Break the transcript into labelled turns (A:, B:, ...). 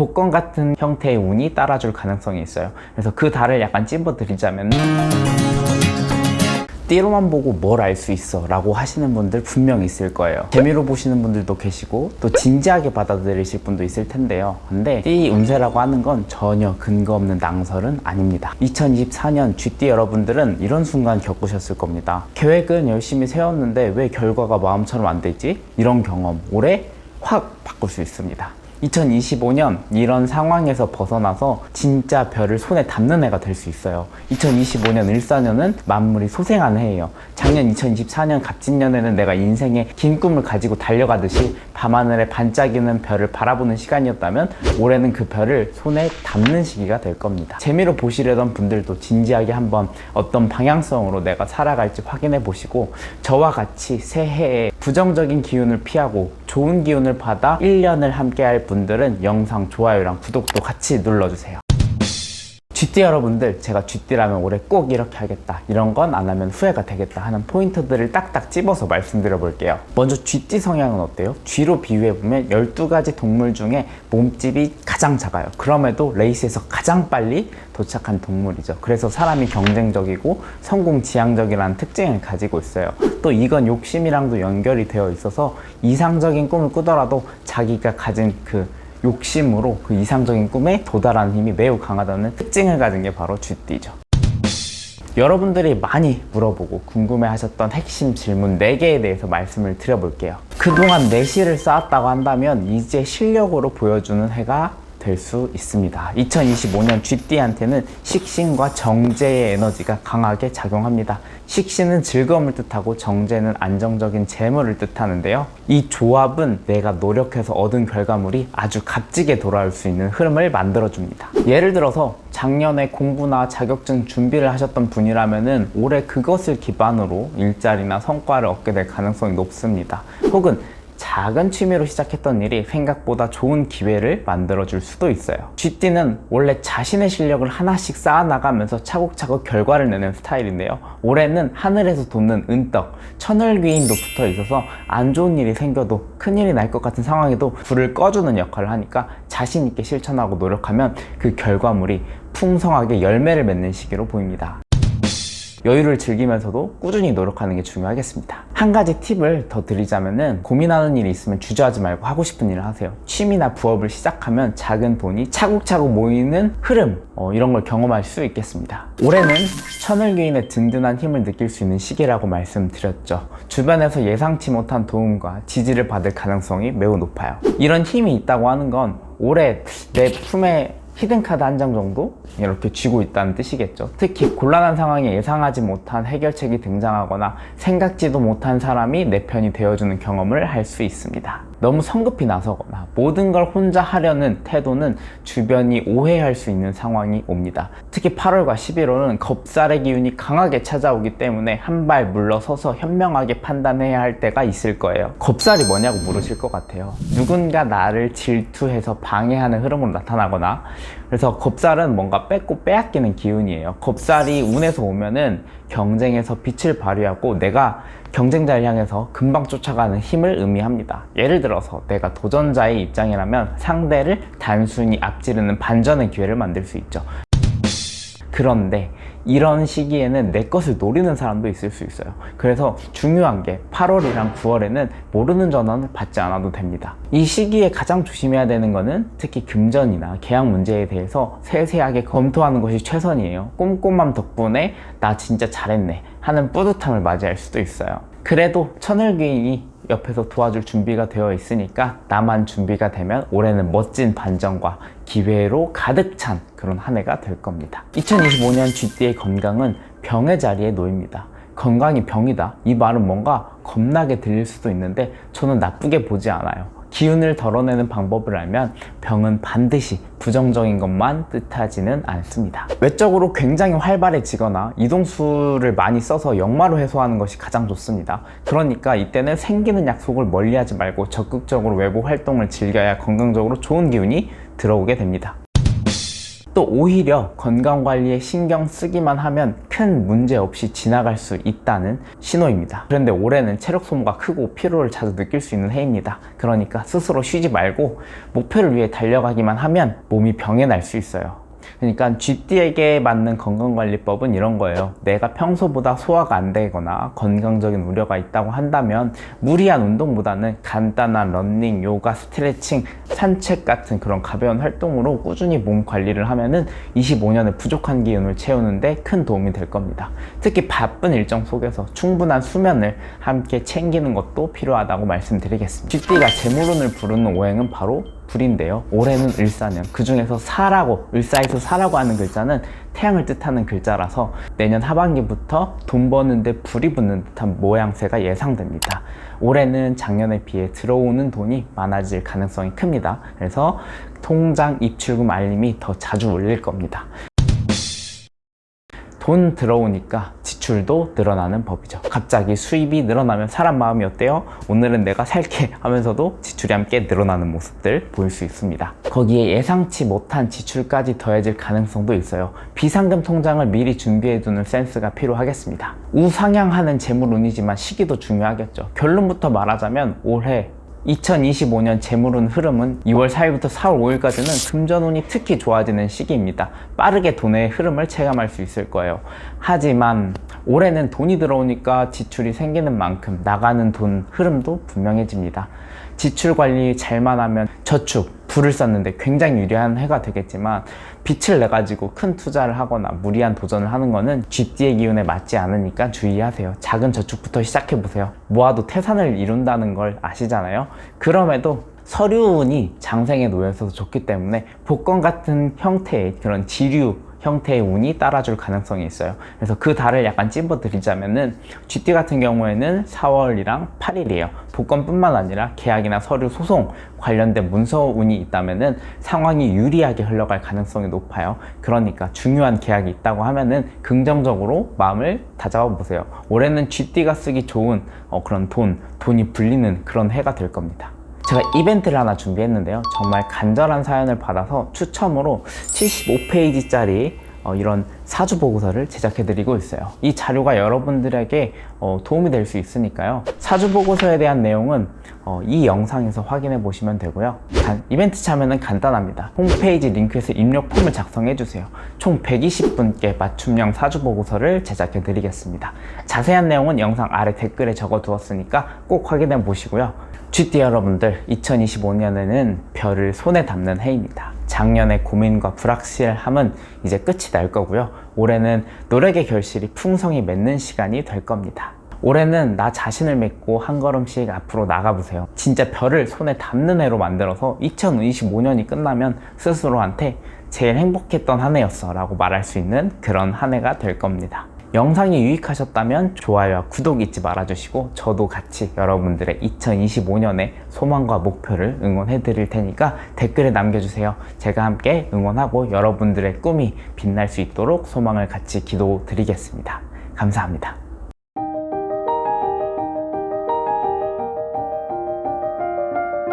A: 복권 같은 형태의 운이 따라줄 가능성이 있어요. 그래서 그 달을 약간 찝어드리자면 띠로만 보고 뭘 알 수 있어 라고 하시는 분들 분명 있을 거예요. 재미로 보시는 분들도 계시고 또 진지하게 받아들이실 분도 있을 텐데요. 근데 띠 운세라고 하는 건 전혀 근거 없는 낭설은 아닙니다. 2024년 쥐띠 여러분들은 이런 순간 겪으셨을 겁니다. 계획은 열심히 세웠는데 왜 결과가 마음처럼 안 되지? 이런 경험 올해 확 바꿀 수 있습니다. 2025년 이런 상황에서 벗어나서 진짜 별을 손에 담는 해가 될 수 있어요. 2025년 을사년은 만물이 소생하는 해예요. 작년 2024년 갑진년에는 내가 인생의 긴 꿈을 가지고 달려가듯이 밤하늘에 반짝이는 별을 바라보는 시간이었다면 올해는 그 별을 손에 담는 시기가 될 겁니다. 재미로 보시려던 분들도 진지하게 한번 어떤 방향성으로 내가 살아갈지 확인해 보시고 저와 같이 새해에 부정적인 기운을 피하고 좋은 기운을 받아 1년을 함께 할 분들은 영상 좋아요랑 구독도 같이 눌러주세요. 쥐띠 여러분들, 제가 쥐띠라면 올해 꼭 이렇게 하겠다, 이런 건 안 하면 후회가 되겠다 하는 포인트들을 딱딱 집어서 말씀드려 볼게요. 먼저 쥐띠 성향은 어때요? 쥐로 비유해보면 12가지 동물 중에 몸집이 가장 작아요. 그럼에도 레이스에서 가장 빨리 도착한 동물이죠. 그래서 사람이 경쟁적이고 성공지향적이라는 특징을 가지고 있어요. 또 이건 욕심이랑도 연결이 되어 있어서 이상적인 꿈을 꾸더라도 자기가 가진 그 욕심으로 그 이상적인 꿈에 도달하는 힘이 매우 강하다는 특징을 가진 게 바로 쥐띠죠. 여러분들이 많이 물어보고 궁금해하셨던 핵심 질문 4개에 대해서 말씀을 드려볼게요. 그동안 내실을 쌓았다고 한다면 이제 실력으로 보여주는 해가 될 수 있습니다. 2025년 쥐띠한테는 식신과 정제의 에너지가 강하게 작용합니다. 식신은 즐거움을 뜻하고 정제는 안정적인 재물을 뜻하는데요. 이 조합은 내가 노력해서 얻은 결과물이 아주 값지게 돌아올 수 있는 흐름을 만들어줍니다. 예를 들어서 작년에 공부나 자격증 준비를 하셨던 분이라면 올해 그것을 기반으로 일자리나 성과를 얻게 될 가능성이 높습니다. 혹은 작은 취미로 시작했던 일이 생각보다 좋은 기회를 만들어줄 수도 있어요. 쥐띠는 원래 자신의 실력을 하나씩 쌓아나가면서 차곡차곡 결과를 내는 스타일인데요. 올해는 하늘에서 돋는 은떡, 천을귀인도 붙어 있어서 안 좋은 일이 생겨도 큰일이 날 것 같은 상황에도 불을 꺼주는 역할을 하니까 자신 있게 실천하고 노력하면 그 결과물이 풍성하게 열매를 맺는 시기로 보입니다. 여유를 즐기면서도 꾸준히 노력하는 게 중요하겠습니다. 한 가지 팁을 더 드리자면은 고민하는 일이 있으면 주저하지 말고 하고 싶은 일을 하세요. 취미나 부업을 시작하면 작은 돈이 차곡차곡 모이는 흐름, 이런 걸 경험할 수 있겠습니다. 올해는 천을귀인의 든든한 힘을 느낄 수 있는 시기라고 말씀드렸죠. 주변에서 예상치 못한 도움과 지지를 받을 가능성이 매우 높아요. 이런 힘이 있다고 하는 건 올해 내 품에 히든카드 한 장 정도 이렇게 쥐고 있다는 뜻이겠죠. 특히 곤란한 상황에 예상하지 못한 해결책이 등장하거나 생각지도 못한 사람이 내 편이 되어주는 경험을 할 수 있습니다. 너무 성급히 나서거나 모든 걸 혼자 하려는 태도는 주변이 오해할 수 있는 상황이 옵니다. 특히 8월과 11월은 겁살의 기운이 강하게 찾아오기 때문에 한 발 물러서서 현명하게 판단해야 할 때가 있을 거예요. 겁살이 뭐냐고 물으실 것 같아요. 누군가 나를 질투해서 방해하는 흐름으로 나타나거나, 그래서 겁살은 뭔가 뺏고 빼앗기는 기운이에요. 겁살이 운에서 오면은 경쟁에서 빛을 발휘하고 내가 경쟁자를 향해서 금방 쫓아가는 힘을 의미합니다. 예를 들어서 내가 도전자의 입장이라면 상대를 단순히 앞지르는 반전의 기회를 만들 수 있죠. 그런데 이런 시기에는 내 것을 노리는 사람도 있을 수 있어요. 그래서 중요한 게 8월이랑 9월에는 모르는 전화는 받지 않아도 됩니다. 이 시기에 가장 조심해야 되는 거는 특히 금전이나 계약 문제에 대해서 세세하게 검토하는 것이 최선이에요. 꼼꼼함 덕분에 나 진짜 잘했네 하는 뿌듯함을 맞이할 수도 있어요. 그래도 천을귀인이 옆에서 도와줄 준비가 되어 있으니까 나만 준비가 되면 올해는 멋진 반전과 기회로 가득 찬 그런 한 해가 될 겁니다. 2025년 쥐띠의 건강은 병의 자리에 놓입니다. 건강이 병이다, 이 말은 뭔가 겁나게 들릴 수도 있는데 저는 나쁘게 보지 않아요. 기운을 덜어내는 방법을 알면 병은 반드시 부정적인 것만 뜻하지는 않습니다. 외적으로 굉장히 활발해지거나 이동수를 많이 써서 역마로 해소하는 것이 가장 좋습니다. 그러니까 이때는 생기는 약속을 멀리하지 말고 적극적으로 외부 활동을 즐겨야 건강적으로 좋은 기운이 들어오게 됩니다. 또 또 오히려 건강관리에 신경 쓰기만 하면 큰 문제 없이 지나갈 수 있다는 신호입니다. 그런데 올해는 체력 소모가 크고 피로를 자주 느낄 수 있는 해입니다. 그러니까 스스로 쉬지 말고 목표를 위해 달려가기만 하면 몸이 병에 날 수 있어요. 그러니까 GT에게 맞는 건강관리법은 이런 거예요. 내가 평소보다 소화가 안 되거나 건강적인 우려가 있다고 한다면 무리한 운동보다는 간단한 러닝, 요가, 스트레칭, 산책 같은 그런 가벼운 활동으로 꾸준히 몸 관리를 하면은 25년의 부족한 기운을 채우는데 큰 도움이 될 겁니다. 특히 바쁜 일정 속에서 충분한 수면을 함께 챙기는 것도 필요하다고 말씀드리겠습니다. GT가 재물운을 부르는 오행은 바로 불인데요. 올해는 을사년, 그 중에서 사라고, 을사에서 사라고 하는 글자는 태양을 뜻하는 글자라서 내년 하반기부터 돈 버는데 불이 붙는 듯한 모양새가 예상됩니다. 올해는 작년에 비해 들어오는 돈이 많아질 가능성이 큽니다. 그래서 통장 입출금 알림이 더 자주 울릴 겁니다. 돈 들어오니까 지출도 늘어나는 법이죠. 갑자기 수입이 늘어나면 사람 마음이 어때요? 오늘은 내가 살게 하면서도 지출이 함께 늘어나는 모습들 보일 수 있습니다. 거기에 예상치 못한 지출까지 더해질 가능성도 있어요. 비상금 통장을 미리 준비해두는 센스가 필요하겠습니다. 우상향하는 재물운이지만 시기도 중요하겠죠. 결론부터 말하자면 올해 2025년 재물운 흐름은 2월 4일부터 4월 5일까지는 금전운이 특히 좋아지는 시기입니다. 빠르게 돈의 흐름을 체감할 수 있을 거예요. 하지만 올해는 돈이 들어오니까 지출이 생기는 만큼 나가는 돈 흐름도 분명해집니다. 지출 관리 잘만 하면 저축, 불을 썼는데 굉장히 유리한 해가 되겠지만 빚을 내가지고 큰 투자를 하거나 무리한 도전을 하는 거는 GT의 기운에 맞지 않으니까 주의하세요. 작은 저축부터 시작해보세요. 모아도 태산을 이룬다는 걸 아시잖아요. 그럼에도 서류운이 장생에 놓여있어서 좋기 때문에 복권 같은 형태의 그런 지류 형태의 운이 따라줄 가능성이 있어요. 그래서 그 달을 약간 찝어드리자면은 GT 같은 경우에는 4월이랑 8일이에요. 복권뿐만 아니라 계약이나 서류 소송 관련된 문서 운이 있다면은 상황이 유리하게 흘러갈 가능성이 높아요. 그러니까 중요한 계약이 있다고 하면은 긍정적으로 마음을 다잡아 보세요. 올해는 GT가 쓰기 좋은 그런 돈이 불리는 그런 해가 될 겁니다. 제가 이벤트를 하나 준비했는데요. 정말 간절한 사연을 받아서 추첨으로 75페이지짜리 이런 사주보고서를 제작해드리고 있어요. 이 자료가 여러분들에게 도움이 될 수 있으니까요. 사주보고서에 대한 내용은 이 영상에서 확인해 보시면 되고요. 이벤트 참여는 간단합니다. 홈페이지 링크에서 입력 폼을 작성해주세요. 총 120분께 맞춤형 사주보고서를 제작해드리겠습니다. 자세한 내용은 영상 아래 댓글에 적어두었으니까 꼭 확인해 보시고요. GT 여러분들, 2025년에는 별을 손에 담는 해입니다. 작년의 고민과 불확실함은 이제 끝이 날 거고요. 올해는 노력의 결실이 풍성히 맺는 시간이 될 겁니다. 올해는 나 자신을 믿고 한 걸음씩 앞으로 나가보세요. 진짜 별을 손에 담는 해로 만들어서 2025년이 끝나면 스스로한테 제일 행복했던 한 해였어 라고 말할 수 있는 그런 한 해가 될 겁니다. 영상이 유익하셨다면 좋아요와 구독 잊지 말아주시고 저도 같이 여러분들의 2025년의 소망과 목표를 응원해 드릴 테니까 댓글에 남겨주세요. 제가 함께 응원하고 여러분들의 꿈이 빛날 수 있도록 소망을 같이 기도 드리겠습니다. 감사합니다.